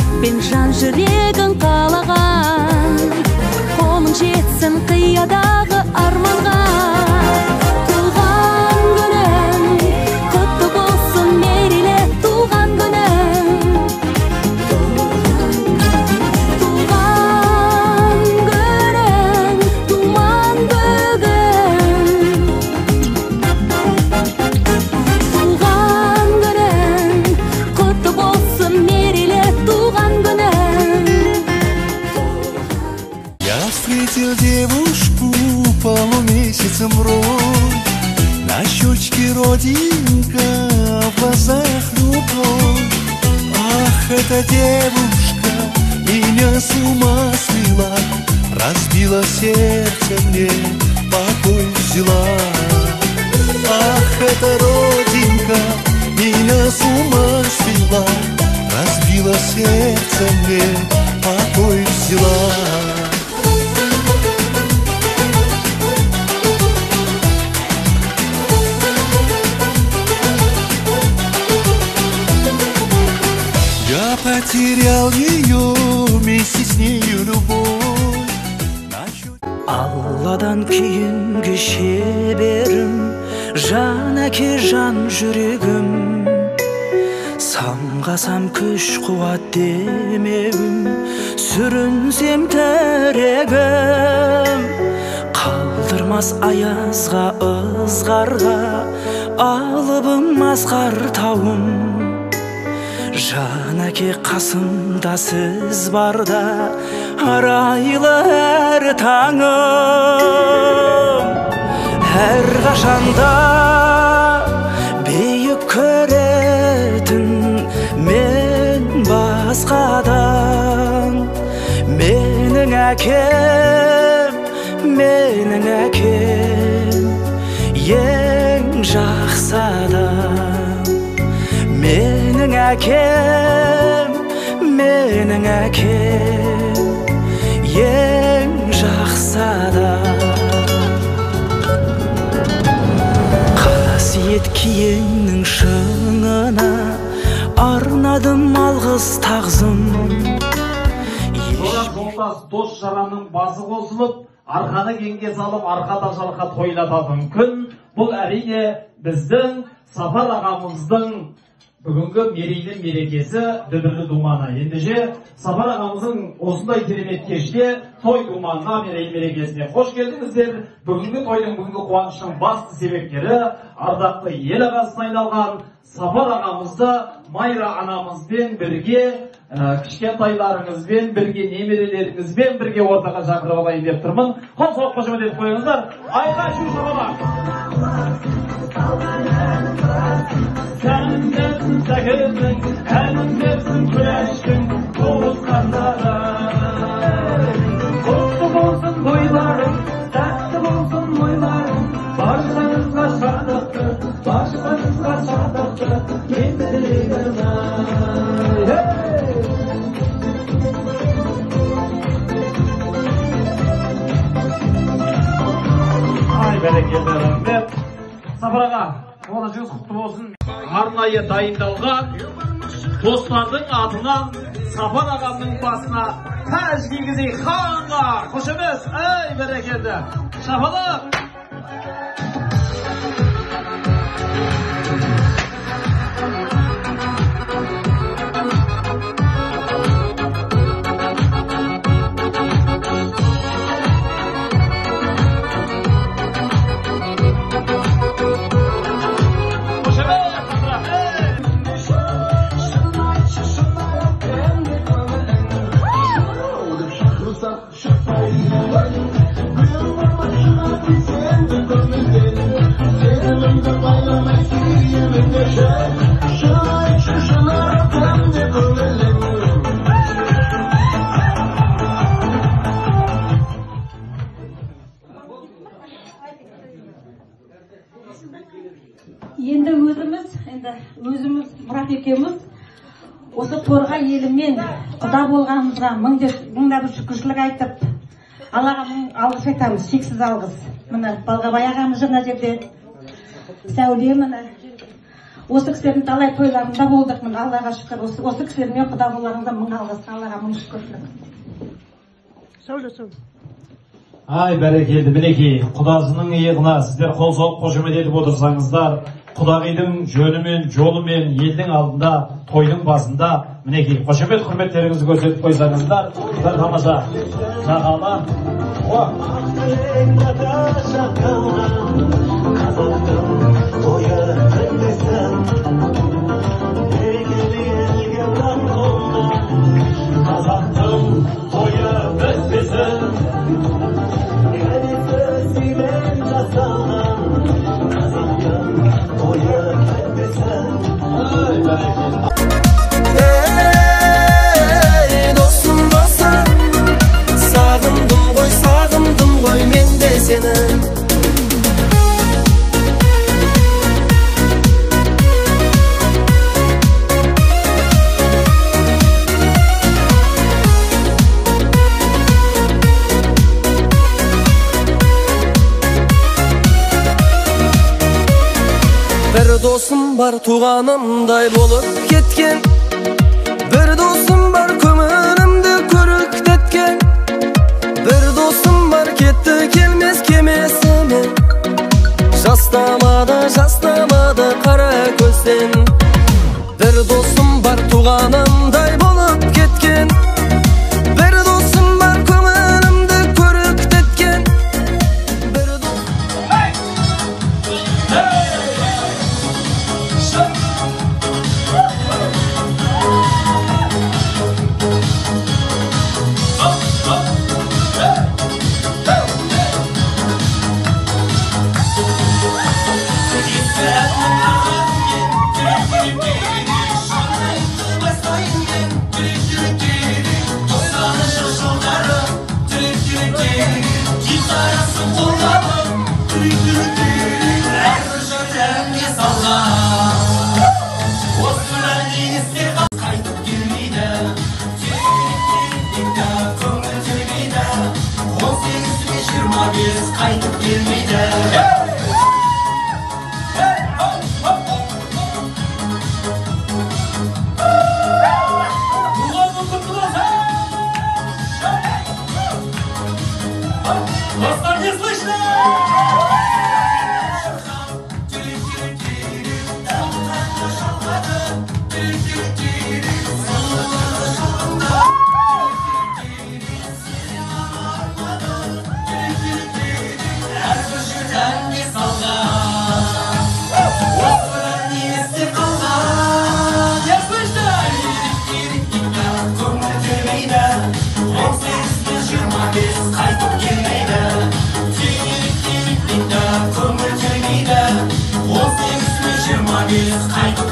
жүрекпен жан жүрегін қалаған, қолың жетсін қиядағы арманға. Туған күнің құтты болсын, мерейлі туған күнің. Туған күнің туман бүгін. Туған күнің құтты болсын, мерейлі туған күнің. Я встретил девушку полумесяцем роль, на щечке родинка, в глазах любовь. Ах, эта девушка меня с ума свела, разбила сердце мне, покой взяла. Ах, эта родинка меня с ума свела, разбила сердце мне, покой взяла. Я потерял ее, вместе с нею любовь. Алладан кейінгі шеберім, жан әке жан жүрегім. Самғасам күш қуат демеуім, сүрінсем тірегім. Қалдырмас аязға ызғарға, алыбым асқар тауым. Жан әке қасымда сіз барда, арайлы әр таңым. Әр қашанда бейік көретін мен басқадан. Менің әкем, ең жақсы адам. Менің әкем, ең жақсы адам. Қасиет киеңнің шыңына арнадым алғыс тағзым. Жолдас дос жаранның басы қосылып, арқаны кеңге салып, арқада жалқа тойлататын күн. Бұл әрине біздің Сапар ағамыздың бүгінгі мерейлі мерекесі, дүбірлі думаны. Ендіже Сапар ағамыздың осындай керемет кеште той думанына, мерейлі мерекесіне қош келдіңіздер. Бүгінгі тойдың, бүгінгі қуаныштың басты себепкері ардақты ел ағасына айналған Сапар ағамызды Майра анамызбен бірге, кішкентайларыңызбен бірге, немерелеріңізбен бірге ортаға шақырып алайын деп тұрмын. Қол соғып қошемет етіп қойыңыздар. Айға шу шабала. Sen dersin sakızın, hem dersin güneşin, boğuzkanlara. Kutlu olsun boylarım, tatlı olsun boylarım. Başlarınızla şadıktır, başlarınızla şadıktır. Kendiliğine. Ay bereketli Rabbim. Safar ağa, olacağınız kutlu olsun. Arnayı dayındalған достардың атынан Сапар ағамның басына тәж кигізейік ханға. Қош емес, әй бәрекелді. Шапалақ. Өзіміз Мұрат екеуміз осы торға елімен құда болғанымызға мыңда бір шүкіршілік айтып, Аллаға мың алғыс айтамыз, шексіз алғыс. Мына Балғабай ағамыз мына жерде, Сәуле мына Осы кісілердің талай тойларында болдық, міне Аллаға шүкір. Осы кісілермен құда боларыңызда мың алғыс, Аллаға мың шүкірлік. Ай, бәрекелді, мінекей, құдасының иығына сіздер қол соғып қошемет етіп отырсаңыздар, құдағидың жөнімен, жолымен, елдің алдында, тойдың басында, мінекей, қошемет құрметтеріңізді көрсетіп қойсаңыздар, бір тамаша жағала. Bir dosum var tuğanımday bolup ketken, bir dosum var kömürümde körüktetken, bir dosum var ketti kelmez kemesine, jastamadı kara gözden. Bir dosum var tuğanımday bolup ketken, bir dosum var kömürümde körüktetken, bir dosum... Kayıp girmeydi. Dostlar не слышно? Kayıp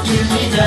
girmeydi.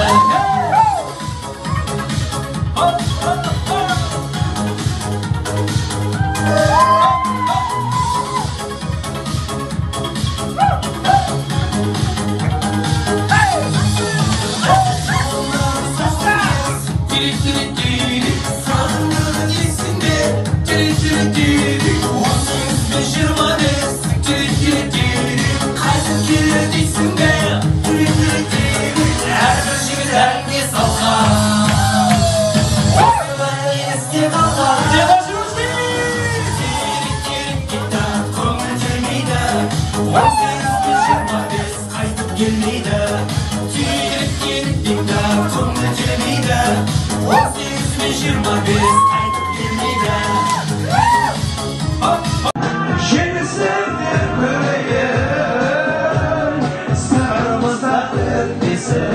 Kömür girmeydi. 18-25 kayıp girmeydi. Şimdi sevdim böyle sarımızda ötmesin,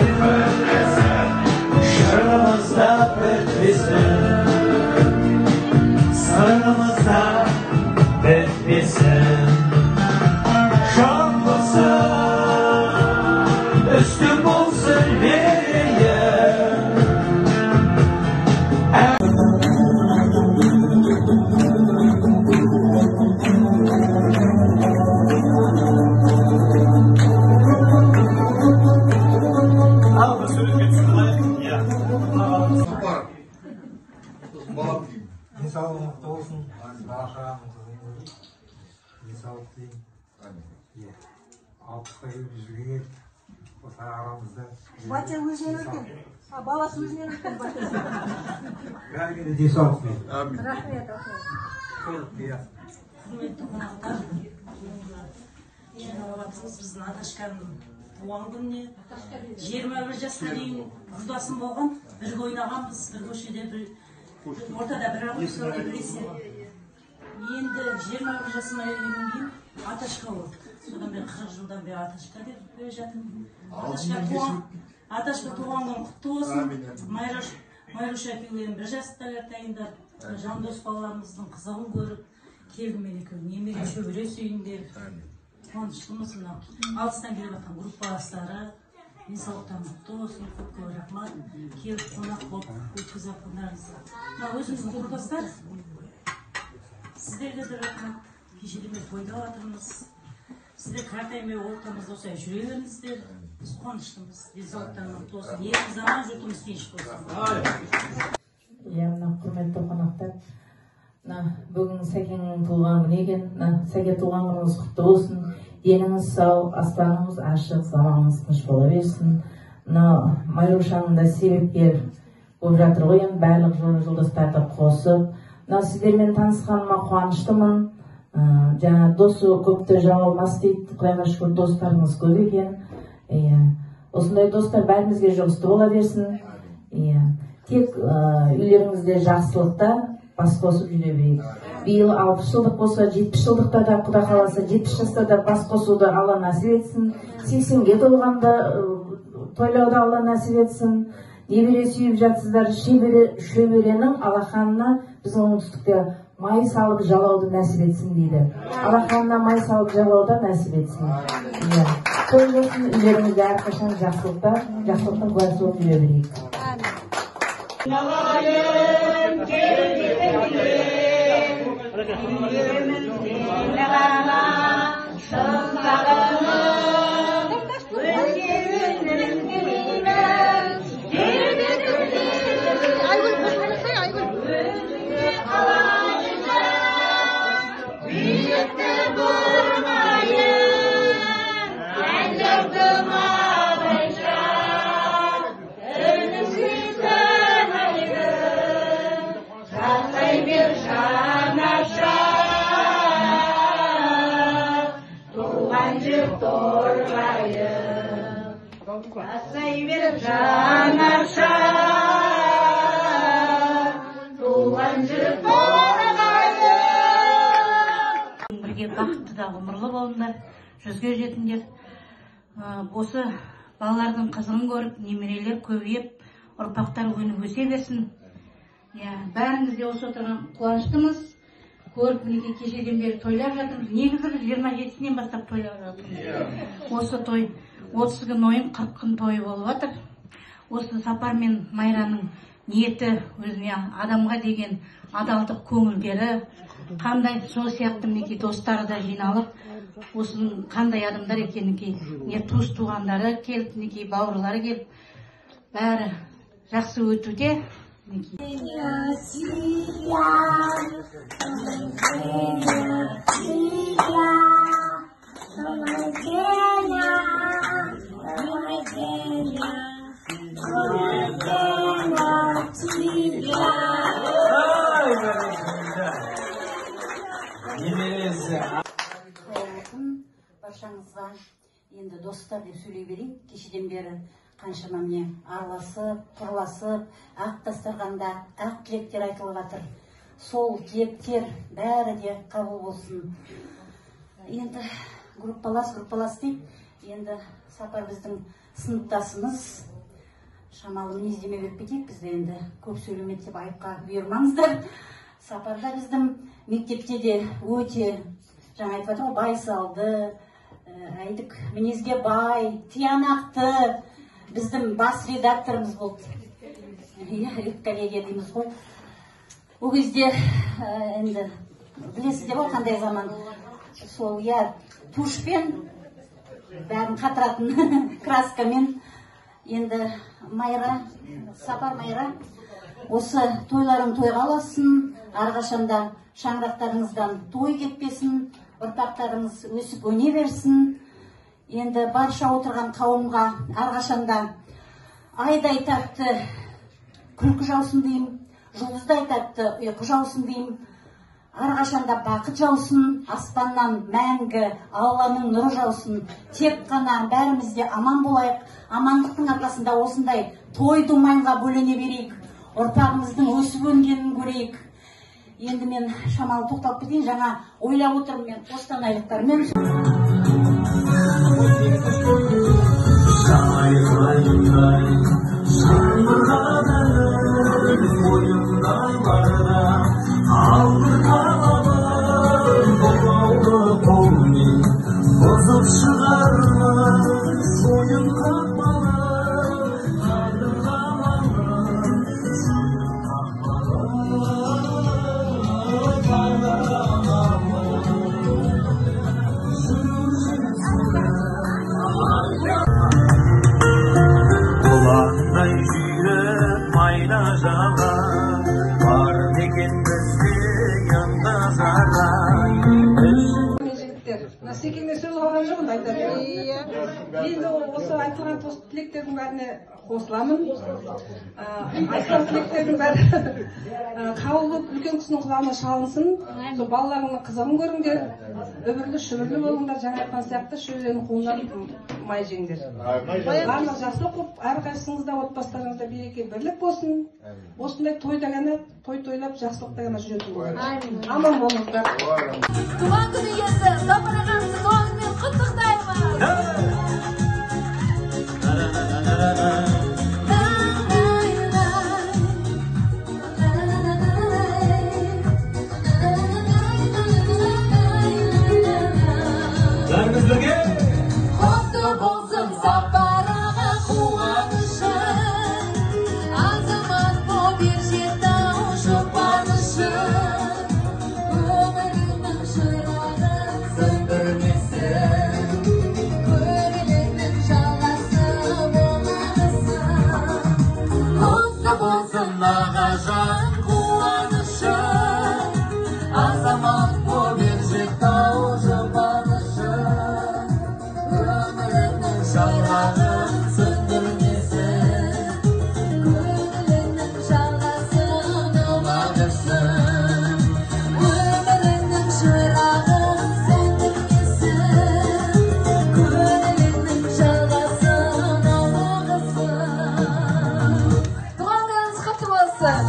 şarımızda ötmesin, sarımızda ötmesin. Şan olsun, üstüm olsun nereye? денсаулығыңыз болсын, денсаулық дейін. 60-қа келіп 100-ге келіп осы арамызда Батя өзінен үлкен. Баласы өзінен үлкен батасы. бәріне денсаулық берсін. Рахмет. Құрметті қонақтар, жиналғансыз біздің Аташканың туған күніне 21 жасқа дейін құрдасым болған, бірге ойнағанбыз, бір көшеде, бір ортада бір автобуста біресе. Енді 21 жасыма келгеннен кейін Аташка болды. Содан бері 40 жылдан бері Аташка деп жатырмын. Аташка туған күн құтты болсын. Майруш әпкелерім бір жаста ертеңдер, Жандос баламыздың қызығын көріп, келдімен екеуі немере шөбере сүйіндер. Қуаныштымыз мынау. Алыстан келіп жатқан группаластары, денсаулықтан құтты болсын, көп рахмат. Келіп қонақ болып өткізіп жатқандарыңыз. Өзіміздің группаластар, сіздерге де рахмат. Кешеден бері тойда жатырмыз. Сіздер қартаймай ортамызда осылай жүре беріңіздер. Біз қуаныштымыз. Денсаулықтан құтты болсын. Екі заман жұртымыз тыныш болсын. Құрметті қонақтар, бүгін Сәкеннің туған күні екен. Сәке туған күніңіз құтты болсын. Деніңіз сау, аспаныңыз ашық, заманыңыз тыныш бола берсін. Майрушаның да себепкер болып жатыр ғой, барлық жолдастарды қосып. Сіздермен танысқаныма қуаныштымын. Жаңа досы көпті жауалмас дейді. Құдайға шүкір достарыңыз көп екен. Осындай достар бәрімізге жұғысты бола берсін. Тек үйлеріңізде жақсылықта бас қосып жүре берейік. Биыл 60 жылдық болса, 70 жылдықта да, Құда қаласа 70 жаста да бас қосуды Алла нәсіп етсін. 80-ге толғанда тойлауды Алла нәсіп етсін. Небере сүйіп жатсыздар, шөберенің алақанына біз оңтүстікте май салып жалауды нәсіп етсін дейді. Алақанына май салып жалауды нәсіп етсін. Той болсын, үйлеріңізде әрқашан жақсылықтың куәсі болып жүре берейік. Бірге бақытты да ғұмырлы болыңдар, жүзге жетіңдер. Осы балалардың қызығын көріп, немерелер көбейіп, ұрпақтар өніп өсе берсін. Бәріңіз де осы отырған қуаныштымыз. Көріп, мінекей кешеден бері тойлап жатырмыз. Негізі біз 27-сінен бастап тойлап жатырмыз. Осы той 30 күн ойын, 40 күн тойы болып жатыр. Осы Сапар мен Майраның ниеті өзіне адамға деген адалдық көңілдері, қандай сол сияқты мінекей достары да жиналып, осының қандай адамдар екенін туыс туғандары келіп, мінекей бауырлары келіп, бәрі жақсы өтуде. Баршаңызға енді достар деп сөйлей берейін. Кешеден бері қаншама міне араласып, құрласып, ақ дастарханда ақ тілектер айтылып жатыр. Сол тілектер бәрі де қабыл болсын. Енді группалас дейді. Енді Сапар біздің сыныптасымыз. Шамалы мінездеме беріп кетейік, бізде енді көп сөйлемеді деп айыпқа бұйырмаңыздар. Сапарда біздің мектепте де өте, жаңа айтып жатыр ғой, байсалды, айдық мінезге бай, тиянақты біздің бас редакторымыз болды. Редколлегия дейміз ғой. Ол кезде енді білесіздер ғой қандай заман. Сол тушпен бәрін қатыратын краскамен. Енді Сапар Майра, осы тойларың тойға аласын, арғашанда шаңырақтарыңыздан той кетпесін, ұрпақтарыңыз өсіп өне берсін. Енді барша отырған қауымға әрқашанда айдай тәтті күлкі жаусын деймін, жұлдыздай тәтті ұйқы жаусын деймін. Әрқашанда бақыт жаусын, аспаннан мәңгі Алланың нұры жаусын. Тек қана бәрімізде аман болайық, амандықтың арқасында осындай той думанға бөлене берейік, ұрпағымыздың өсіп өнгенін көрейік. Енді мен шамалы тоқталып кетейін, жаңа ойлап отырмын мен қостанайлықтармен. Секенде сөз алған жоғын айтады. Енді осы айтылған тілектердің бәріне қосыламын. Айтылған тілектердің бәрі қаулып, үлкен кісінің құлағына шалынсын. Балаларыңның қызығын көріңдер, үбірлі шүбірлі болыңдар, жаңа айтқан сияқты шөберенің қолынан май жеңдер. Барлық жақсы оқып, әрқайсыңызда отбасыларыңызда береке бірлік болсын. Осындай тойда ғана, той тойлап, жақсылықта ғана жүретін болады. Аман болыңыздар. Туған күні иесі, Сапар ағамызды туғанымен құттықтаймыз. Құтты болсын Сапар аға қуанышы, азамат боп ер жетау жұбанышы, өмірінің шырағын сөндірмесін, көңілінің жалғасы болмағысың. Құтты болсын ағажан қуанышы, азамат боп ер жетау жұбанышы, өмірінің шырағын сөндірмесін, көңілінің жалғасын алмағырсын. Өмірінің шырағын сөндірмесін, көңілінің жалғасын алмағырсын. Туған күніңіз құтты болсын.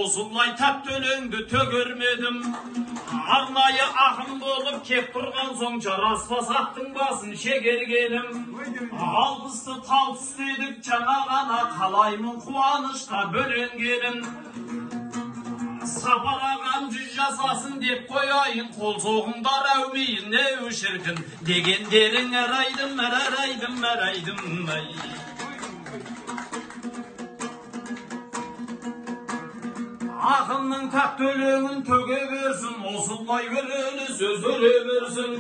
Ozulay tap dönündü tөгürmedim. Arnayı ақын болып кеп тұрған соң жараспас аттың басын шегергенім. Алпысты талтыс дедік жаңа ғана қалаймын қуанышқа бөленгенім. Сапар ағам 100 жасасын деп қояйын, қол соғыңдар әумейін не шіркін дегендерің әрайдым, әрайдым, әрайдым, ай. Ақынның тақ төлеңін төге берсін, осылай өлелі сөз өле берсін.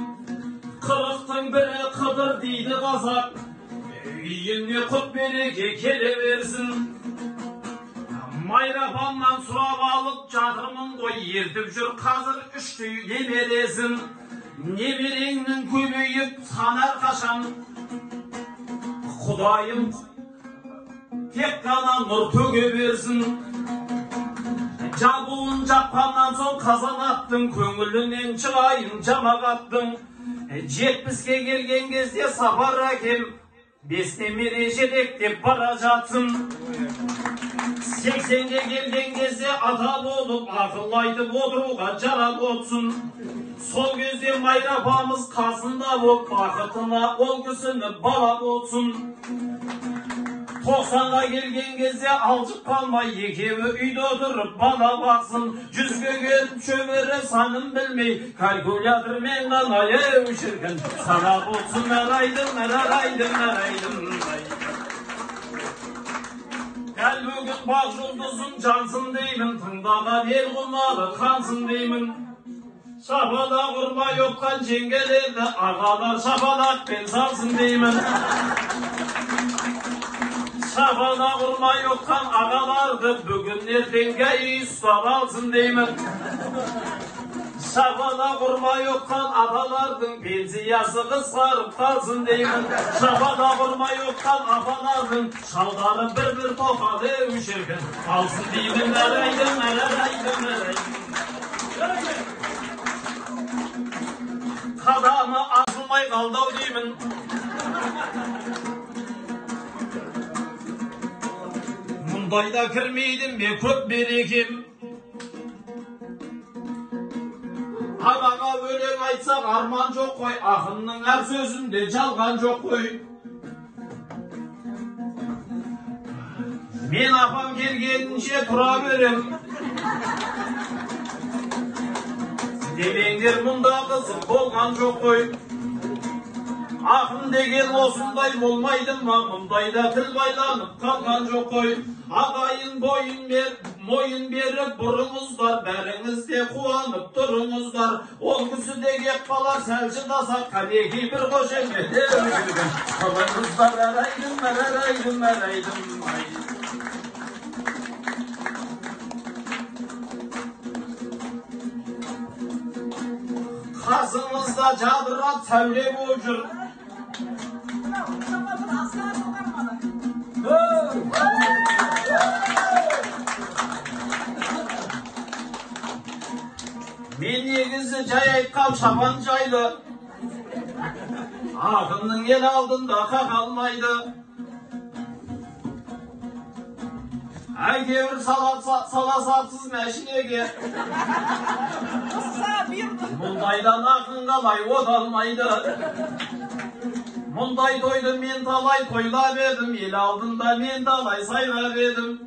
Қырықтың бірі қыдыр дейді қазақ, үйіне құт береке келе берсін. Майрапаннан сұрап алып жатырмын ғой, ертіп жүр қазір 3 немересін. Немереңнің көбейіп санар қашан, Құдайым тек қана нұр төге берсін. Жабуын жапқаннан соң қазанаттың көңілінен шығайын жамағаттың. 70-ке келген кезде Сапар әкем 5 немере жетектеп бара жатсын. 80-ге келген кезде ата болып ақыл айтып отыруға жарап отсын. Сол кезде Майрапамыз қасында болып бақытына ол кісіні балап отсын. 90-ға келген кезде алжып қалмай екеуі үйде отырып бала бақсын. 100-ге келіп шөбері санын білмей калькулятормен ғана еу шіркін санап отсын. Әрайдым, әрайдым, әрайдым. Дәл бүгін бақ жұлдызым жансын деймін, тыңдаған ел құмары қансын деймін. Шапалақ ұрмай өтқан жеңгелерді ағалар шапалақпен салсын деймін. Шапалақ ұрмай өтқан ағаларды бүгін ертеңге үй ұстап алсын деймін. Шапалақ ұрмай өтқан апалардың пенсиясы қысқарып қалсын деймін. Шапалақ ұрмай өтқан апалардың шалдары бір-бір тоқал еу шіркін алсын деймін. Әрайдым, әрайдым, әрайдым. Қадамы ашылмай қалдау деймін. Мұндайда кірмейдім бе көп берекем. Ағаға өлең айтсақ арман жоқ қой, ақынның әр сөзінде жалған жоқ қой. Мен апам келгенінше тұра берем. Демеңдер мұнда қызық болған жоқ қой. Ақын деген осындай болмайды ма, мұндайда тіл байланып қалған жоқ қой. Ағайын мойын беріп бұрыңыздар, бәріңіз де қуанып тұрыңыздар. Ол кісі де кеп қалар сәл шыдасақ, қанекей бір қошемет жүрген. Қылыңыздар әрайдым, әрайдым, әрайдым. Қасыңызда жадырап сәуле болып жүр. Мен негізі жай айтқам шапан жайлы, ақынның ел алдында қақалмайды. Әйтеуір саласатсыз мәшінеге, мұндайдан ақын қалай оталмайды. Мұндай тойды мен талай тойлап едім, ел алдында мен талай сайлап едім.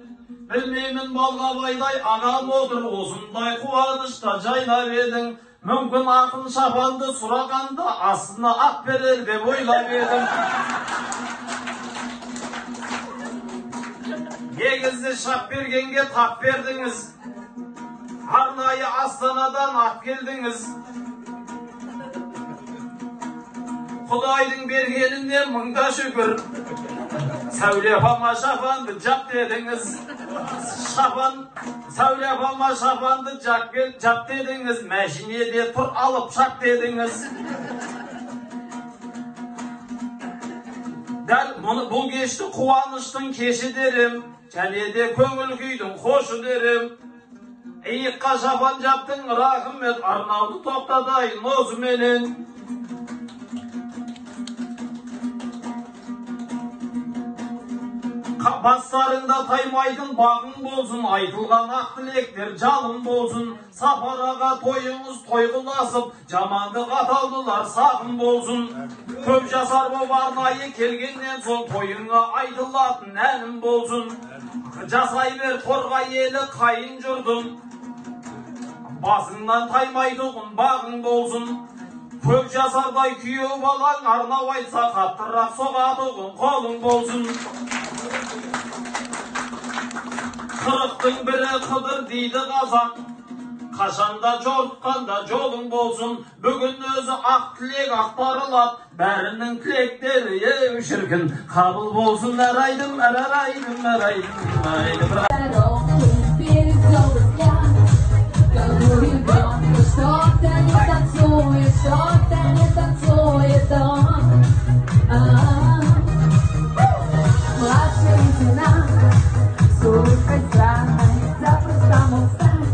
Білмеймін Балғабайдай ағам отыр, осындай қуанышта жайлап едің. Мүмкін ақын шапанды сұрағанда астына ақ берер деп ойлап едім. Негізі шап бергенге тап бердіңіз, арнайы Астанадан ақ келдіңіз. Құдайдың бергеніне мыңда шүкір, Сәуле апама шапанды жап дедіңіз. Сәуле апама шапанды жап дедіңіз, мәшинеде тұр алып шап дедіңіз. Дәл бұл кешті қуаныштың кеші дерем, және де көңіл күйдің қошы дерем. Иыққа шапан жаптың рахмет, арнауды тоқтатайын осыменен. Бастарыңда таймайдың бағың болсын, айтылған ақ тілектер жалын болсын. Сапараға тойыңыз той қыласып, жаманды қаталдылар сағын болсын. Көп жасар боп арнайы келгеннен соң тойыңа айтылатын әнім болсын. Жасай бер торғай елі қайын жұрдың, басыңнан таймайдығын бағың болсын. Көп жасардай күйеу балаң арнау айтса қаттырақ соғатығын қолың болсын. Қырықтың бірі қыдыр дейді қазақ, қашанда жортқанда жолың болсын. Бүгін өзі ақ тілек ақтарылат, бәрінің тілектері еу шіркін қабыл болсын. Әрайдым, әрайдым, әрайдым, әрайдым. Что-то не танцует он. Младший лейтенант, с улыбкой странной, запросто мог стать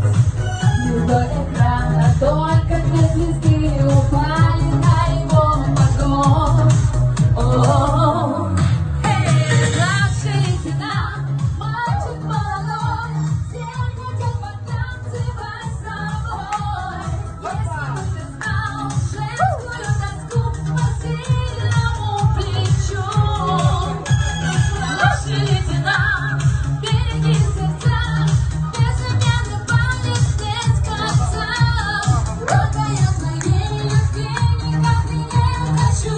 не вдоль экрана, только две звезды упали на его вагон. Младший лейтенант, мальчик молодой, всех хотел потанцевать с собой. Если бы ты знал женскую тоску по сильному плечу. Младший лейтенант, береги сердца, безымянный палец здесь конца. Только я твоей любви никак не хочу.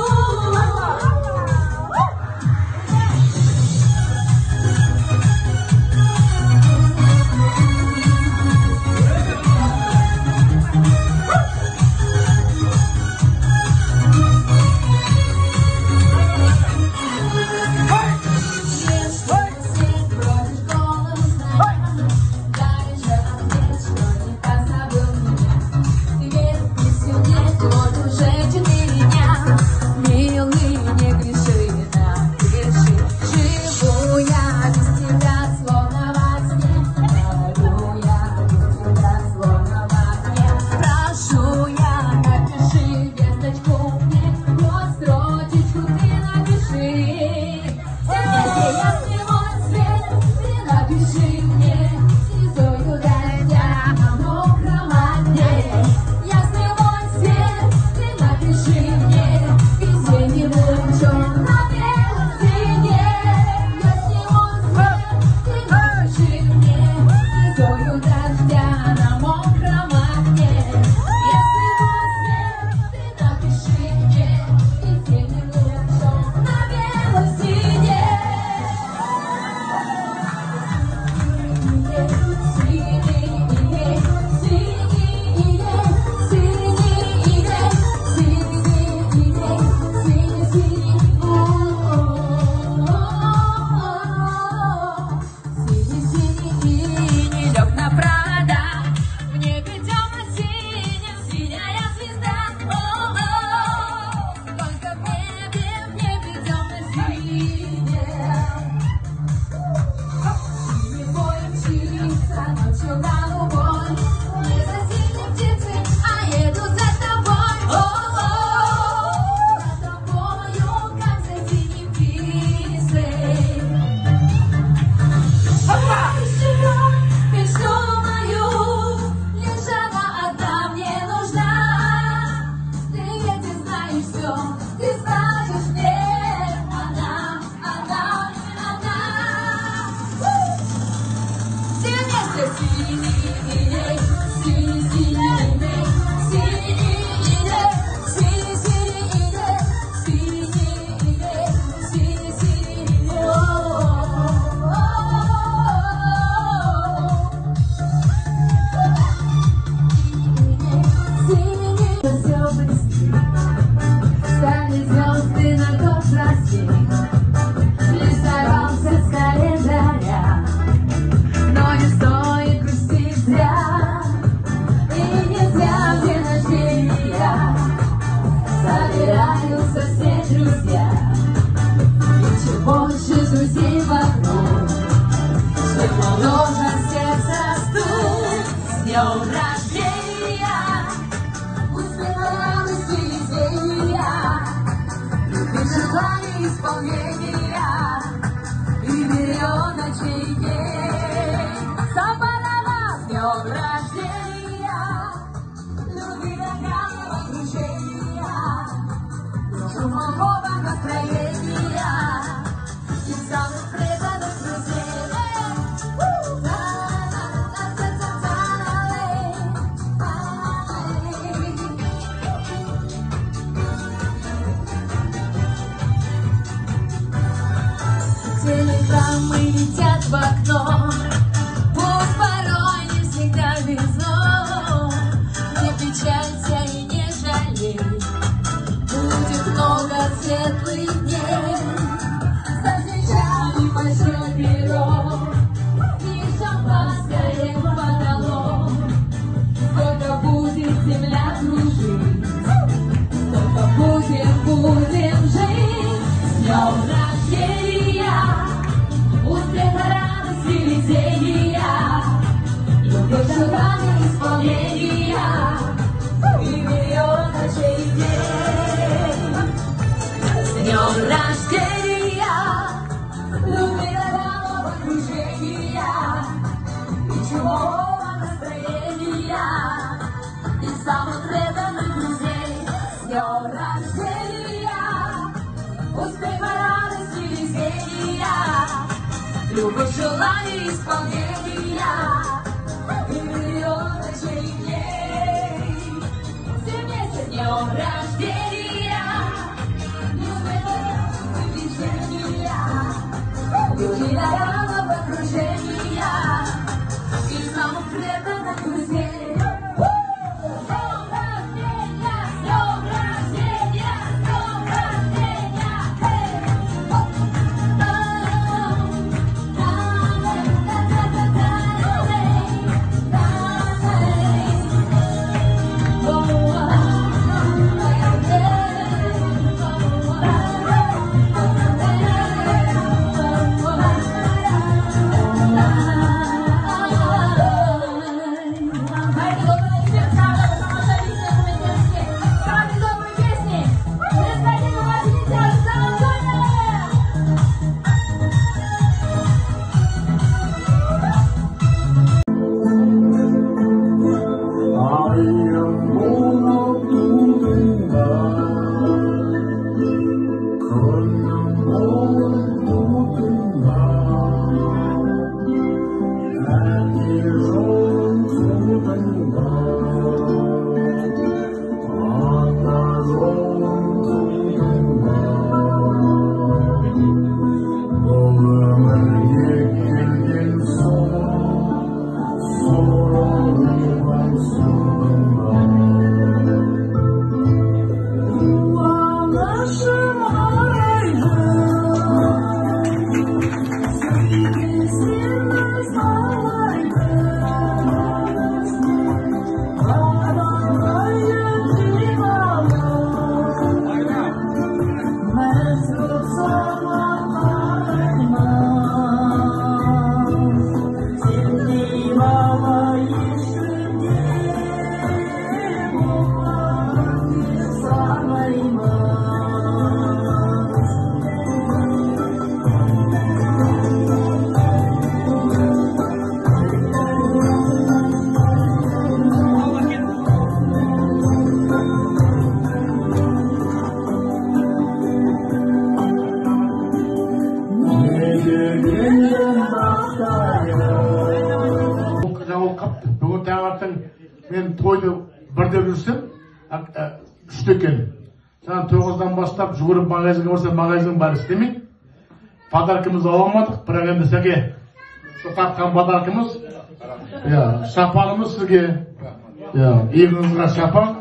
Исполнения и ее ночей день. Сапарова, с днем рождения, любви дорогого окружения, шумового настроения и самых преданных друзей. Телеграммы летят в окно, пусть порой не всегда везло. Не печалься и не жалей, будет много светлых дней. Засвечали большой пирог и шампанское в потолок. Сколько будет земля кружить, сколько будем жить. С днем рождения, успеха, радости, везения, любовь, желания, исполнения и миллион ночей день. С днем рождения, любви дорогого окружения и чумового настроения и самых преданных друзей. С днем рождения, успеха, радости, везения, любовь, желания, исполнения и миллион ночей дней. Все вместе с днем рождения, любовь, радости, везения, любви дорогого окружения и самых преданных друзей. Бүгін таңертең мен тойды бірде жүрсем, үште екен. Жаңа 9-дан бастап жүгіріп магазинге барсам, магазин бар істемейді. Подаркамызды ала алмадық, бірақ енді сізге тартқан подаркамыз, шапанымыз сізге, иығыңызға шапан.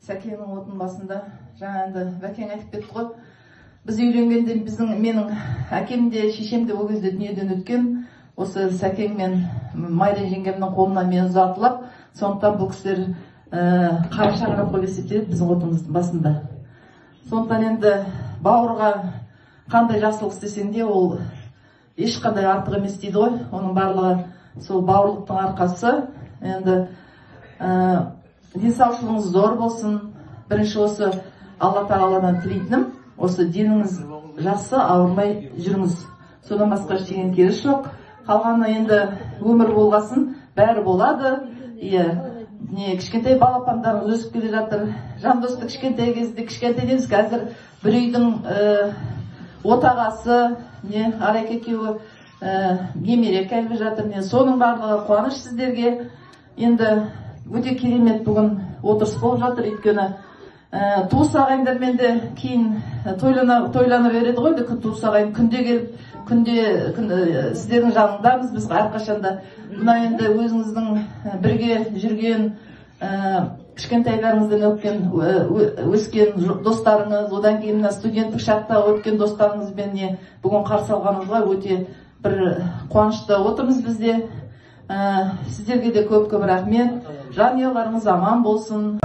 Сәкенің отын басында жаңа енді Бәкең айтып кетті ғой. Біз үйленгенде менің әкем де шешем де ол кезде дүниеден өткен. Осы Сәкең мен Майра жеңгемнің қолынан мен ұзатылып, сондықтан бұл кісілер қара шаңырақ болып есептеледі біздің отымыздың басында. Сондықтан енді бауырға қандай жақсылық істесең де ол ешқандай артық емес дейді ғой. Оның барлығы сол бауырлықтың арқасы. Енді денсаулығыңыз зор болсын. Бірінші осы Алла Тағаладан тілейтінім, осы деніңіз жақсы, ауырмай жүріңіз. Содан басқа ештеңе керегі жоқ. Қалғаны енді өмір болғасын, бәрі болады. Кішкентай балапандарымыз өсіп келе жатыр. Жандосты кішкентай кезде, кішкентай дейміз, қазір бір үйдің отағасы, Арайка екеуі немере келіп жатыр. Соның барлығы қуаныш сіздерге. Енді өте керемет бүгін отырыс болып жатыр, өйткені туыс ағайындармен де кейін тойлана береді ғой. Туыс ағайын күнде келіп, күнде сіздердің жаныңдамыз, біз әрқашанда. Мына енді өзіңіздің бірге жүрген кішкентайларыңыздан өскен достарыңыз, одан кейін студенттік шақта өткен достарыңызбен бүгін қарсы алғанымызға өте бір қуанышта отырмыз бізде. Сіздерге де көп-көп рахмет. Жанұяларыңыз аман болсын.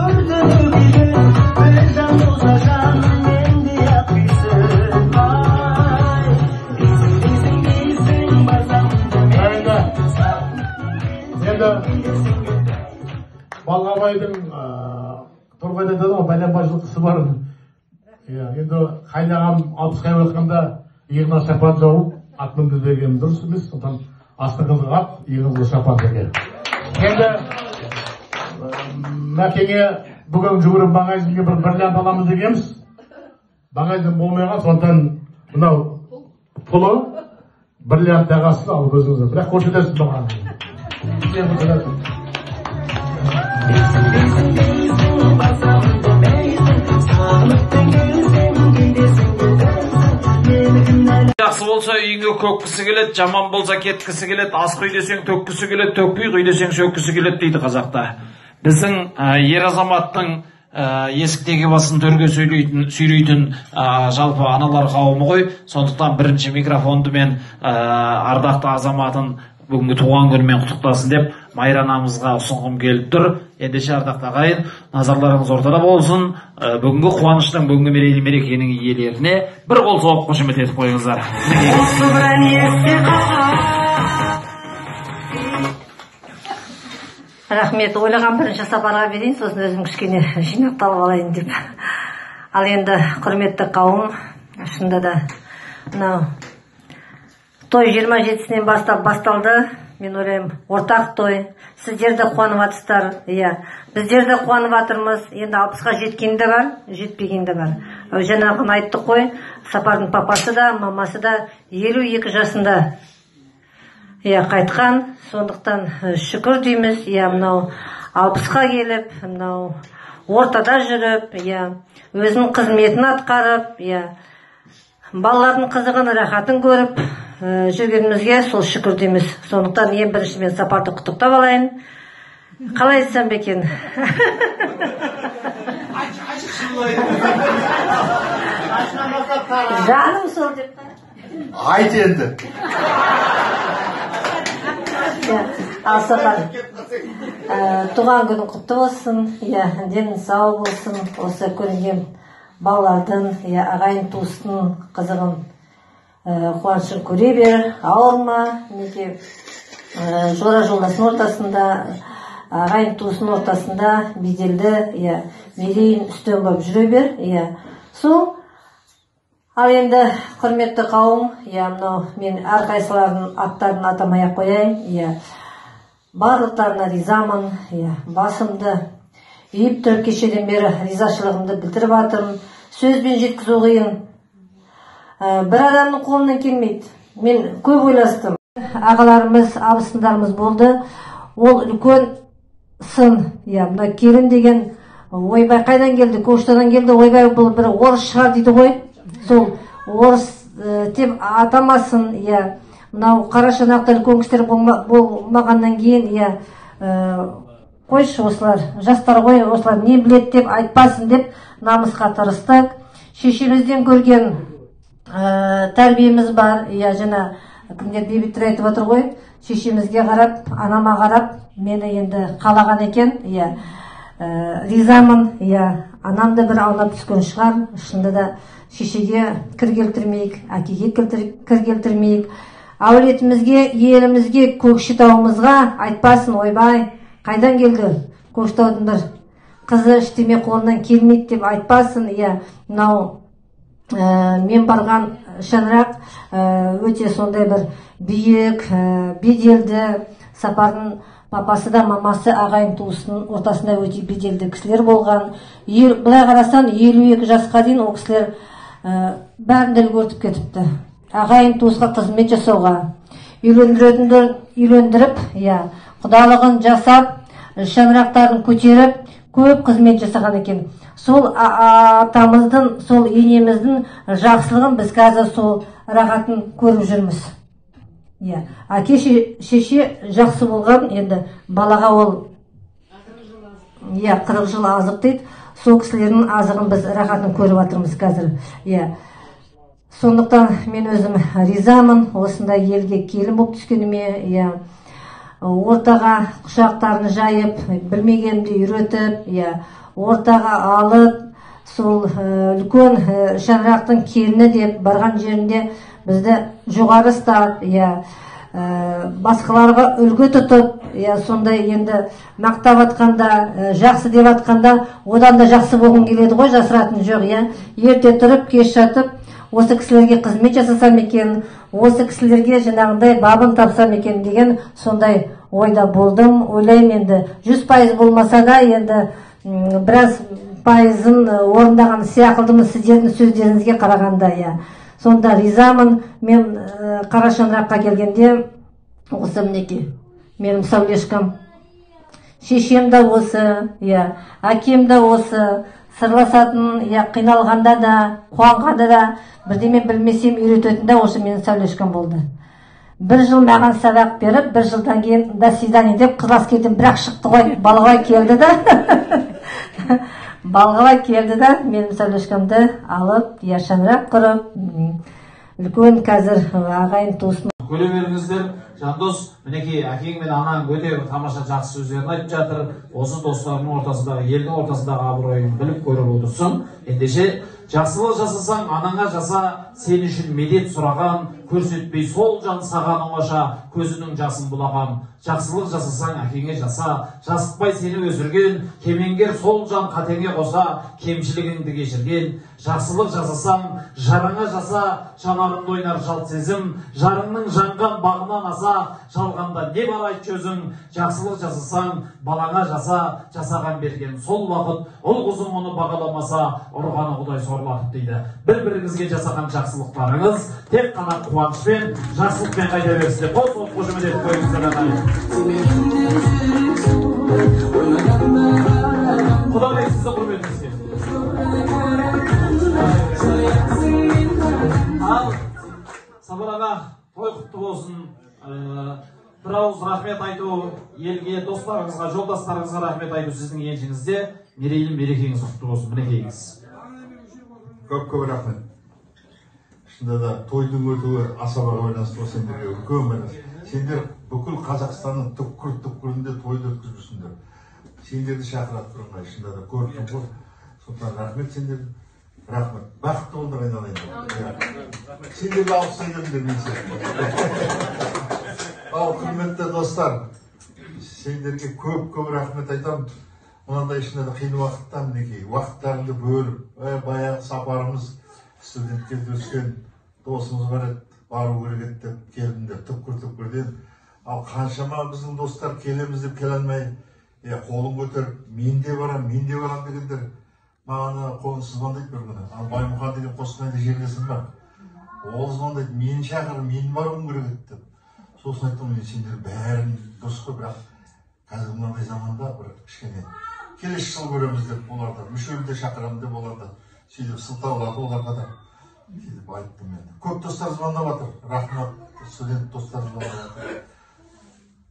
Балғабайдың Торғайда да бәленбай жылқысы бар. Енді қайнағам 60-ға өткенде иығына шапан жауып ат мінгізбеген дұрыс емес. Сондықтан астыңызға ат, иығыңызға шапан деген. Енді Мәкеңе бүгін жүгіріп Бағайзинге бір бриллиант аламыз дегенбіз. Бағайзин болмайған, сондықтан мынау пұлы бриллиант тағасыз алып өзіңізді. Бірақ көрсетесіз маған. Жақсы болса үйіңе көккісі келеді, жаман болса кеткісі келеді, ас құй десең төккісі келеді, төкпей құй десең шөккісі келеді дейді қазақта. Біздің ер азаматтың есіктегі басын төрге сүйрейтін жалпы аналар қауымы ғой. Сондықтан бірінші микрофонды мен ардақты азаматын бүгінгі туған күнімен құттықтасын деп майранамызға ұсынғым келіп тұр. Ендеше ардақты ағайын, назарларыңыз ортада болсын. Бүгінгі қуаныштың, бүгінгі мерекенің иелеріне бір қол соғып қошемет етіп қойыңыздар. Рахмет, ойлаған бірінші сапарға берейін, сосын өзім кішкене жинақталып алайын деп. Ал енді құрметті қауым, шынында да мынау той 27-сінен бастап басталды. Мен ойлаймын, ортақ той. Сіздер де қуанып жатсыздар. Біздер де қуанып жатырмыз. Енді 60-ға жеткен де бар, жетпеген де бар. Жаңағын айттық қой, Сапардың папасы да, мамасы да 52 жасында қайтқан. Сондықтан шүкір дейміз. Мынау 60-ға келіп, мынау ортада жүріп, өзінің қызметін атқарып, балалардың қызығын, рахатын көріп жүргенімізге сол шүкір дейміз. Сондықтан ең бірінші мен Сапарды құттықтап алайын. Қалай айтсам бекен? Жаным сол деп. Айт енді. Ал Сапар, туған күнің құтты болсын, денің сау болсын, осы көрінген балалардың, ағайын туыстың қызығын, қуанышын көре бер, ауырма, жора жолдасының ортасында, ағайын туыстың ортасында беделді, мерейін үстем болып жүре бер. Сол. Ал енді құрметті қауым, мынау мен әрқайсылардың аттарын атамай ақ қояйын. Барлықтарына ризамын, басымды иіп тұрып кешеден бері ризашылығымды білдіріп жатырмын. Сөзбен жеткізу қиын. Бір адамның қолынан келмейді. Мен көп ойластым. Ағаларымыз, абысындарымыз болды. Ол үлкен сын. Мына келін деген ойбай қайдан келді, көкшетаудан келді, ойбай бұл бір орыс шығар дейді ғой. Сол орыс деп атамасын. Мынау қарашанақта үлкен кісілер болмағаннан кейін, қойшы осылар, жастар ғой, осылар не білет деп айтпасын деп намысқа тырыстық. Шешемізден көрген тәрбиеміз бар. Жаңа кімдер бейбіттер айтып отыр ғой, шешемізге қарап, анама қарап, мені енді қалаған екен. ризамын. Анам да бір аунап түскен шығар. Шынында да шешеге кір келтірмейік, әкеге кір келтірмейік. Әулетімізге, елімізге, Көкшетауымызға айтпасын, ойбай, қайдан келді? Көкшетаудың бір қызы іштеме қолынан келмейді деп айтпасын. Мынау мен барған шаңырақ өте сондай бір биік, беделді. Сапардың папасы да мамасы ағайын туысының ортасында өте беделді кісілер болған. Былай қарасан 52 жасқа дейін ол кісілер бәрін үлгертіп кетіпті. Ағайын туысқа қызмет жасауға, үйлендіріп, құдалығын жасап, шаңырақтарын көтеріп, көп қызмет жасаған екен. Сол атамыздың, сол енеміздің жақсылығын біз қазір сол рағатын көріп жүрміз. Әке шеше жақсы болған, енді балаға ол 40 жыл азық дейді. Сол кісілердің азығын біз рағатын көріп жатырмыз қазір. Сондықтан мен өзім ризамын осындай елге келін болып түскеніме. Ортаға құшақтарын жайып, білмегенімді үйретіп, ортаға алып, сол үлкен шаңырақтың келіні деп барған жерінде бізді жоғары ұстап, басқаларға үлгі тұтып, сондай енді мақтап атқанда, жақсы деп атқанда, одан да жақсы болғың келеді ғой, жасыратын жоқ. Ерте тұрып, кеш жатып, осы кісілерге қызмет жасасам екен, осы кісілерге жаңағындай бабын тапсам екен деген сондай ойда болдым. Ойлаймын, енді 100% болмаса да, енді біраз пайызын орындаған сияқылдымын сіздердің сөздеріңізге қарағанда. Сонда ризамын. Мен Қара шаңыраққа келгенде осы мінеки менің сәулешкам, шешем да осы, әкем да осы, сырласатын, қиналғанда да, қуанғанда да, бірдеме білмесем үйрететін де осы менің сәулешкам болды. 1 жыл маған сабақ беріп, 1 жылдан кейін до свидания деп қыз әскерден бірақ шықты ғой, балғабай келді да. Балғабай келді да, менің сәулешкамды алып, шаңырақ құрып, үлкен қазір ағайын туысын. Көре беріңіздер. Жандос, мінекей әкең мен анаң өте тамаша жақсы сөздерін айтып жатыр. Осы достарының ортасындағы, елдің ортасындағы абыройын біліп көріп отырсын. Ендеше жақсылық жасасаң, анаңа жаса, сен үшін медет сұраған, көрсетпей сол жан саған оңаша, көзінің жасын бұлаған. Жақсылық жасасаң, әкеңе жаса, жасытпай сені өсірген, кемеңгер сол жан қатеңе қоса, кемшілігіңді кешірген. Жақсылық жасасаң, жарыңа жаса, жанарыңды ойнар жалт сезім, жарыңның жанған бағынан аса, жалғанда не бар айт сөзің. Жақсылық жасасаң, балаңа жаса, жасаған берген сол уақыт, ұл қызың оны бағаламаса, ұрғаны Құдай сорлатып дейді. Бір-біріңізге жасаған жақсылықтарыңыз тек қана қуанышпен, жақсылықпен қайта берсін. Қошемет етіп қойыңыздар ағайын. Құдай сізді құрметіңізге. Ал Сабыр аға, той құтты болсын. Бір ауыз рахмет айту елге, достарыңызға, жолдастарыңызға рахмет айту сіздің еншіңізде. Мерейлі мерекеңіз құтты болсын. Мінекейіңіз. Көп рахмет. Шында да тойдың өтуі асабаға байланысты болса сендерге үлкен байланысты. Сендер бүкіл Қазақстанның түкпір-түкпірінде тойды өткізбісіңдер. Сендерді шақырады тұрғай. Шында да көрдім ғой. Сондықтан рахмет сендер. Рахмет. Бақытты болдыр айналайын. Сендерді алып сайдырыңдар мен сияқты. Ал құрметті достар, сендерге көп рахмет айтамын. Мынандай ішінде де қиын уақытта мінекей уақыттарыңды бөліп, баяғы сапарымыз студентке өскен досымыз бар еді, бару керек еді деп келдіңдер түкпір-түкпірден. Ал қаншама біздің достар келеміз деп келе алмай, қолын көтеріп, мен де барам дегендер маған қолын звондайды бір күні. Ал Баймұхан деген Қостанайда жерлесім бар. Ол звондайды, мені шақыр, мен баруым керек еді деп. Сосын айттым, мен сендер бәрін дұрыс қой, бірақ қазір мынандай заманда бір кішкене келесі жыл көреміз деп оларды мүшелді де шақырамын деп оларды сөйтіп сылтаулатып оларға да сөйтіп айттым мен. Көп достар звондап жатыр, рахмат, студент достар звондап жатыр.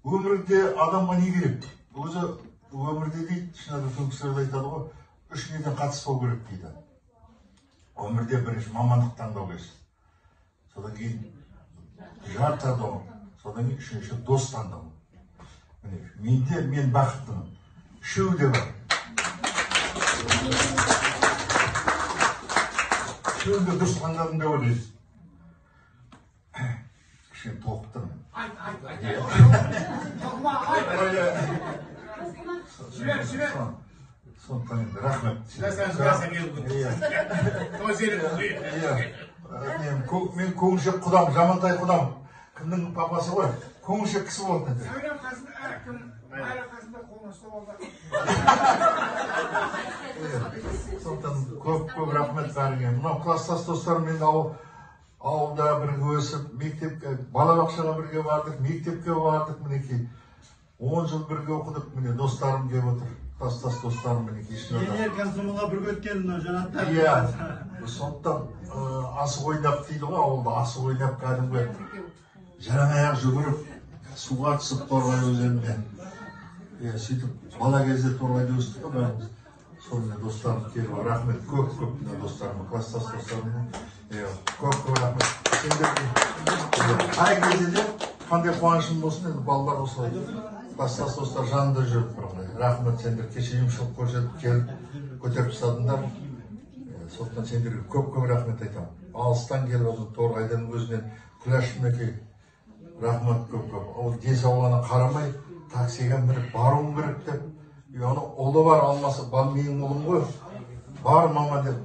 Өмірде адамға не керек? Өзі өмірде дейді, шынында үлкен кісілер айтады ғой, 3 неден қатыспау керек дейді. Өмірде бірінші мамандық таңдау керексің. Содан кейін жар таңдау, содан кейін үшінші дос таңдау. Мен бақыттымын. Үшеуі де бар. Şimdi dұрыс таңдадым деп ойлайсыз. Кішкене толқып тұрмын. Сондықтан енді рахмет. Мен көңілшек құдам, Жамантай құдам. Кімнің папасы ғой? Көңілшек кісі болды. Сондықтан көп рахмет бәріңе. Мынау класстас достарым, мен ауылда бірге өсіп, мектепке, балабақшаға бірге бардық, мектепке бардық, мінекей 10 жыл бірге оқыдық, міне достарым келіп отыр. Класстас достарым мінекей. Пионер комсомолға бірге өткен жанаттар. Иә, сондықтан асық ойнап дейді ғой, ауылда асық ойнап кәдімгі жараң аяқ жүгіріп, суға түсіп Торғай өзеніне. Сөйтіп бала кезде Торғайда өстік қой бәріміз. Сонымен достарым келіп, рахмет, көп достарыма, класстас достарыма. Көп рахмет. Қай кезде де қандай қуанышым болсын, енді балалар осылай класстас достар жанында жүріп тұрғандай. Рахмет, сендер кеше емшілік көрсетіп келіп көтеріп тастадыңдар. Сондықтан сендерге көп рахмет айтамын. Алыстан келіп осы Торғайдан өзінен Күләш мінекей рахмет көп. Ол денсаулығына қарамай таксиге мініп баруым керек деп. Оны ұлы бар, алмасы менің ұлым ғой. Бар мама деп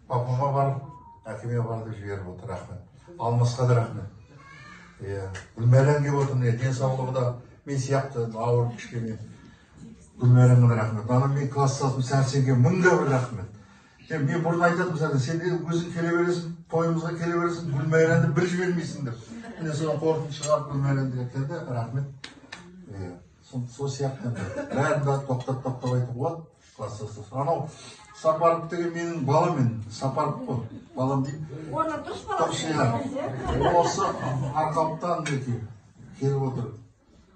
папама барып, әкеме бар деп жіберіп отыр. Рахмет. Алмасқа да рахмет. Гүлмәрен келіп отыр, денсаулығы да мен сияқты ауыр кішкене. Гүлмәренге де рахмет. Ана мен класстасым Сәрсенге мыңда бір рахмет. Мен бұрын айтатым сәлем, сен де өзің келе бересің, тойымызға келе бересің, Гүлмәренді бір жібермейсің деп. Міне содан қорытынды шығарып Гүлмәренді келді, рахмет. Сол сияқты бәрін да тоқтап айтып болады, класстас. Анау Сапаров деген менің балам, Сапаров қой, балам деймін. Осы Арқалықтан келіп отыр.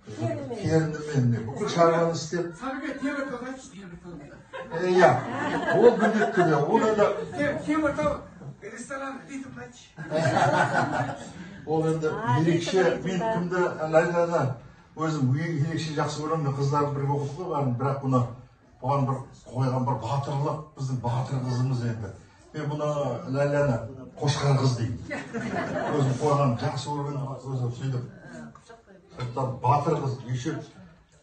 Керіндімен, бүкіл шаруаны істеп. Сарбет, теміртау айтшы, теміртау. Иә, ол міндетті де, оны да... Теміртау ресторан дейтіп айтшы. Ол енді ерекше, мен кімді Лайлада өзім ерекше жақсы көремін, қыздарды бірге оқыдық қой барын, бірақ бұған бір қойған бір батырлық, біздің батыр қызымыз енді. Мен бұны Лайланы қошқар қыз деймін. Өзім қойған жақсы көрген өзім сөйдіп. Сондықтан батыр қыз, еще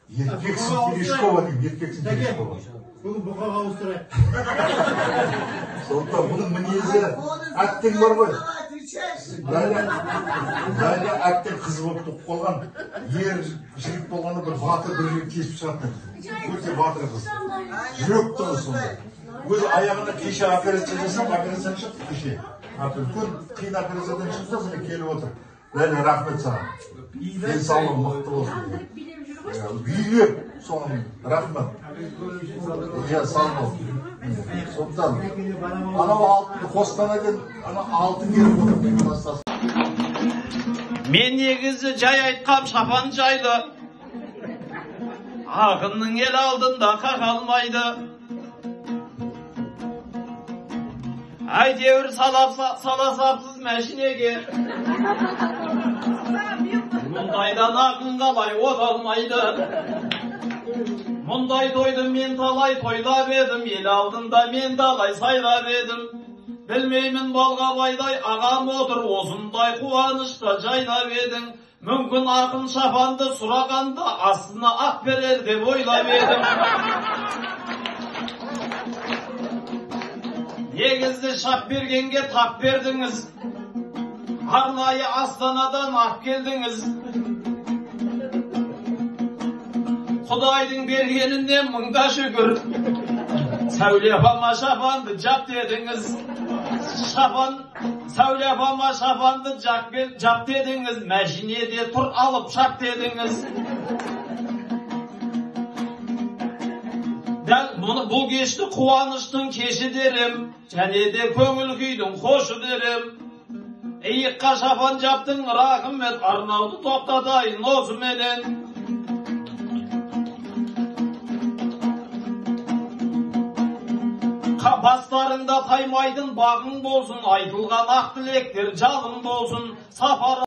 еркексің Терешкова деймін, еркексің Терешкова. Бүгін бұқаға ауыстырайық. Сондықтан бұның мінезі әттең бар ғой. Ләйлә әттең қыз болып тұқып қолған, ер жігіт болғанда бір батыр бір жігіт кесіп шығатын. Өте батыр қыз. Жүрек тұғы сонда. Өзі аяғына кеше операция жасап, операциядан шықты кеше. Үлкен қиын операциядан шықты, сені келіп отыр. Ләйлә, рахмет саған. Денсаулығың мықты болсын. Билеп, соның рахмет. Иә, сау бол. Сондықтан, анау Қостанайдан алтын келіп отыр. Мен негізі жай айтқам шапан жайлы. Ақынның ел алдында қақалмайды. Әйтеуір саласапсыз мәшінеге. Мұндайдан ақын қалай оталмайды. Мұндай тойды мен талай тойлап едім, ел алдында мен талай сайлап едім. Білмеймін балғабайдай ағам отыр, осындай қуанышта жайнап едің. Мүмкін ақын шапанды сұрағанда астына ақ берер деп ойлап едім. Негізді шап бергенге тап бердіңіз, арнайы Астанадан ақ келдіңіз. Құдайдың бергеніне мыңда шүкір, Сәуле апама шапанды жап дедіңіз. Сәуле апама шапанды жап дедіңіз, мәшинеде тұр алып шап дедіңіз. Дәл бұл кешті қуаныштың кеші дерем, және де көңіл күйдің қошы дерем. Иыққа шапан жаптың рахмет, арнауды тоқтатайын осыменен. Бастарында таймайдың бағың болсын, айтылған ақ тілектер жалын болсын. Сапар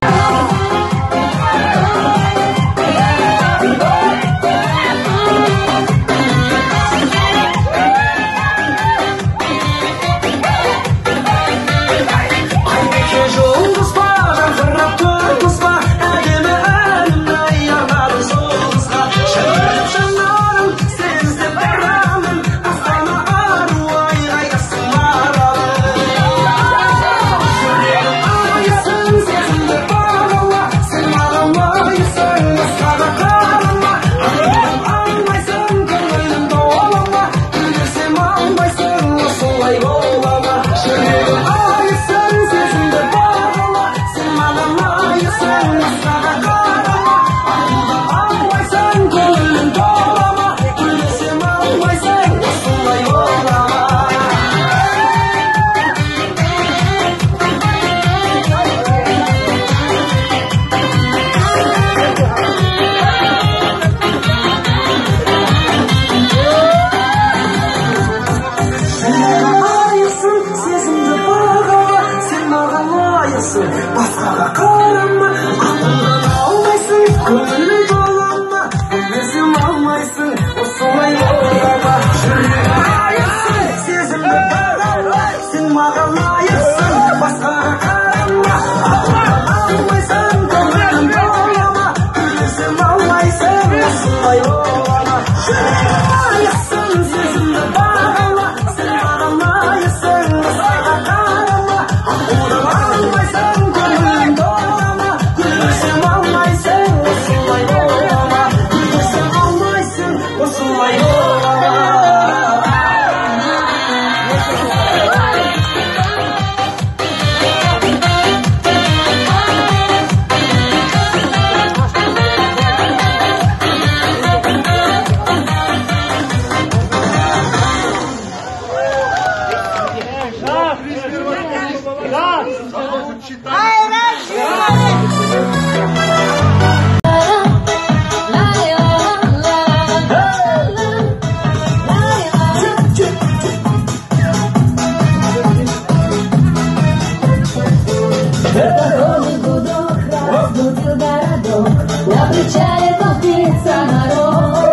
На причале толпится народ.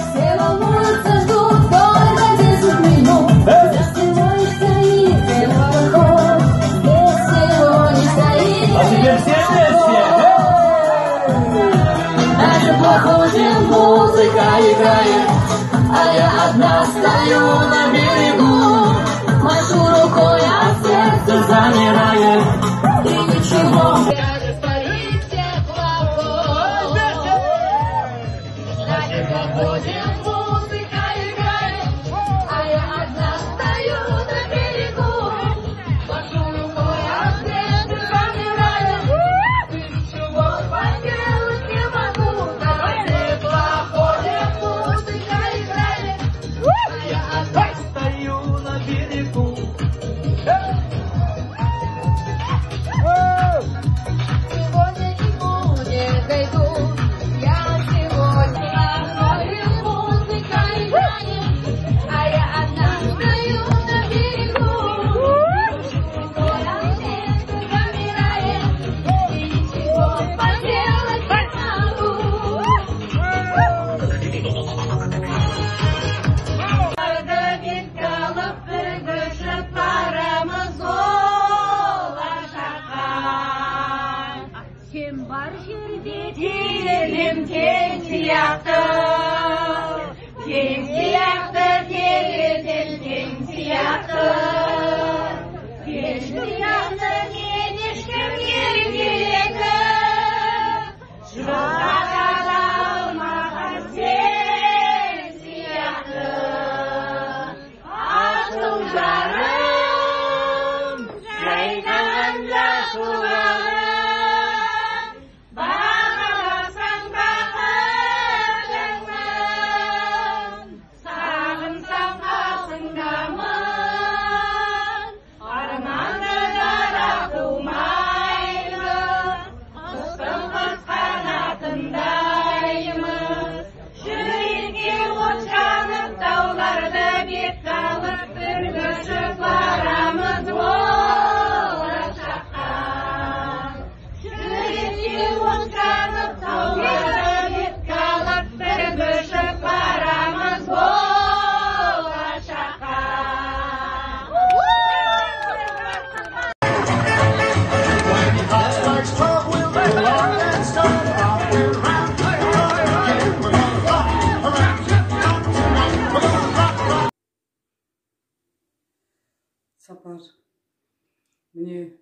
Все волнуются, ждут только 10 минут. За стеной стоит теплоход. Без него не стоит. А теперь все. На теплоходе музыка играет, а я одна стою на берегу. Машу рукой, а сердце замирает. И ничего. Музыка играет, а я одна стою на берегу. Машу рукой, а сердце замирает. Ничего поделать не могу. На теплоходе музыка играет, а я одна стою на берегу. Сегодня никому не дойду. Я сегодня Сапар, міне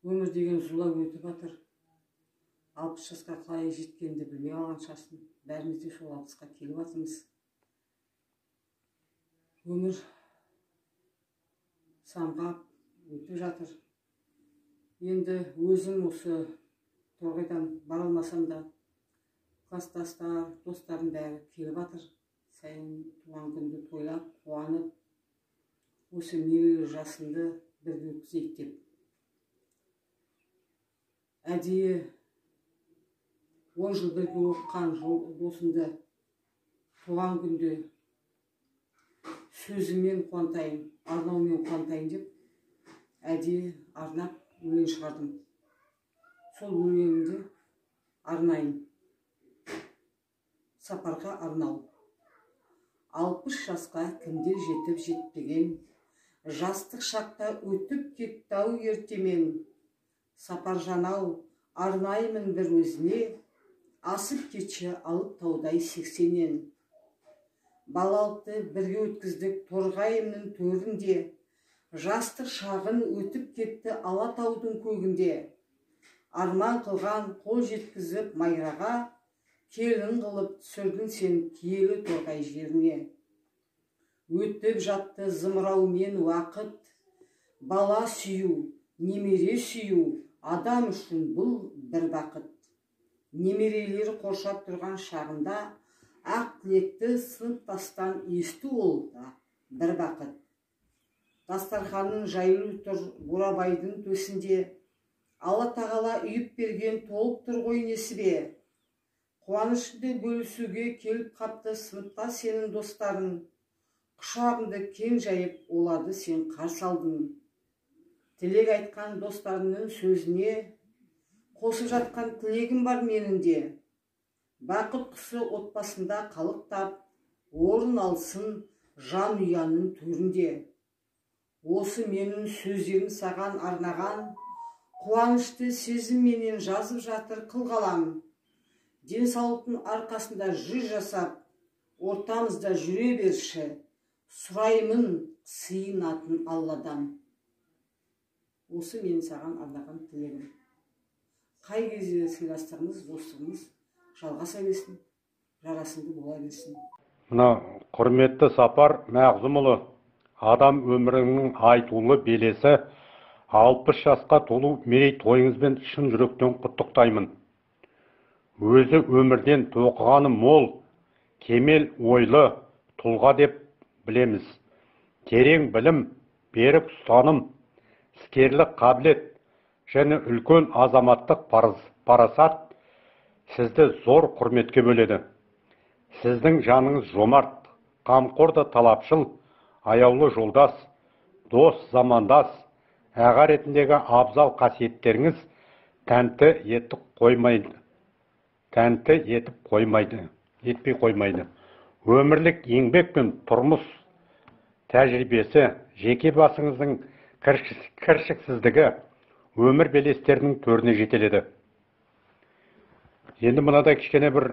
өмір деген зулап өтіп жатыр. 60 жасқа қалай жеткенді білмей қалғаншасын, бәріміз де сол 60-қа келіп жатырмыз. Өмір самғап өтіп жатыр. Енді өзім осы торғайдан бара алмасам да, кластастар, достарым бәрі келіп жатыр. Сайын туған күнді тойлап, қуанып, осы мерейлі жасымды бірге өткізейік деп. Әдейі 10 жыл бірге оқыған досымды туған күнде сөзіммен қуантайын, арнаумен қуантайын деп, әдейі арнап өлең шығардым. Сол өлеңімді арнайын. Сапарға арнау. 60 жасқа кімдер жетіп жетпеген, жастық шақта өтіп кетті-ау ертемен. Сапар жанау, арнаймын бір өзіне, асып кетші алып таудай 80-нен. Балалықты бірге өткіздік торғайымның төрінде, жастық шағын өтіп кетті Алатаудың көгінде. Арман қылған қол жеткізіп майраға, келін қылып түсірдің сен киелі торғай жеріне. Өтіп жатты зымыраумен уақыт, бала сүю, немере сүю, адам үшін бұл бір бақыт. Немерелері қоршап тұрған шағында, ақ тілекті сыныптастан есту ол да бір бақыт. дастарханын жайылып тұр бурабайдың төсінде. Алла тағала үйіп берген толып тұр ғой несібе. Қуанышыңды бөлісуге келіп қапты сыныпқа сенің достарың. Құшағыңды кең жайып оларды сен қарсы алдың. Тілек айтқан достарының сөзіне қосып жатқан тілегім бар менің де. Бақыт құсы отбасында қалықтап, орын алсын жан ұяның төрінде. Осы менің сөздерім саған арнаған, қуанышты сезімменен жазып жатыр қылғалам. Денсаулықтың арқасында жүр жасап, ортамызда жүре берші, сұраймын сыйынатын Алладан. Осы мен саған арнаған тілегім. Қай кезде сыйластығымыз, достығымыз жалғаса берсін, жарасымды бола берсін. Мына құрметті Сапар Мағзұмұлы, адам өмірінің айтулы белесі 60 жасқа толу мерейтойыңызбен шын жүректен құттықтаймын. Өзі өмірден тоқығаны мол, кемел ойлы тұлға деп білеміз. Терең білім, берік ұстаным, іскерлік қабілет және үлкен азаматтық парасат сізді зор құрметке бөледі. Сіздің жаныңыз жомарт, қамқорды талапшыл, аяулы жолдас, дос, замандас, аға ретіндегі абзал қасиеттеріңіз тәнті етпей қоймайды. Өмірлік еңбек пен тұрмыс тәжірибесі, жеке басыңыздың кіршіксіздігі өмір белестерінің төріне жетеледі. Енді мынада кішкене бір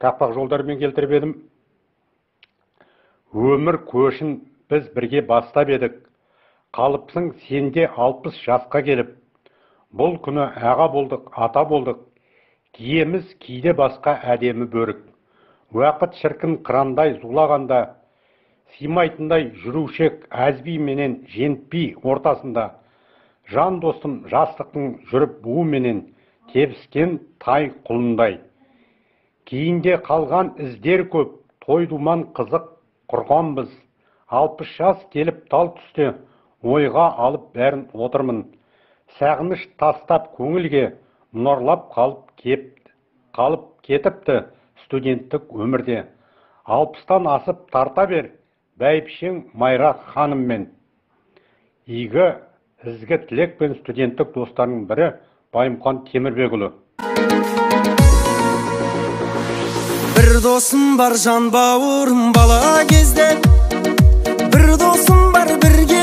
тақпақ жолдармен келтіріп едім. Өмір көшін біз бірге бастап едік. Қалыпсың сенде 60 жасқа келіп. Бұл күні аға болдық, ата болдық. Киеміз кейде басқа әдемі бөрік. Уақыт шіркін қырандай зулағанда, симайтындай жүрушек әзби менен жентпей ортасында. Жан достым жастықтың жүріп буы менен тебіскен тай құлындай. Кейінде қалған іздер көп, той-думан қызық құрғанбыз. 60 жас келіп тал түсте, ойға алып бәрін отырмын. Сағыныш тастап көңілге, мұнарлап қалып кетіпті студенттік өмірде. 60-тан асып тарта бер, бәйбішең Майра ханыммен. Игі ізгі тілек пен студенттік достарының бірі Байымхан Темірбекұлы. Бір досым бар жан бауырым бала кезден, бір досым бар бірге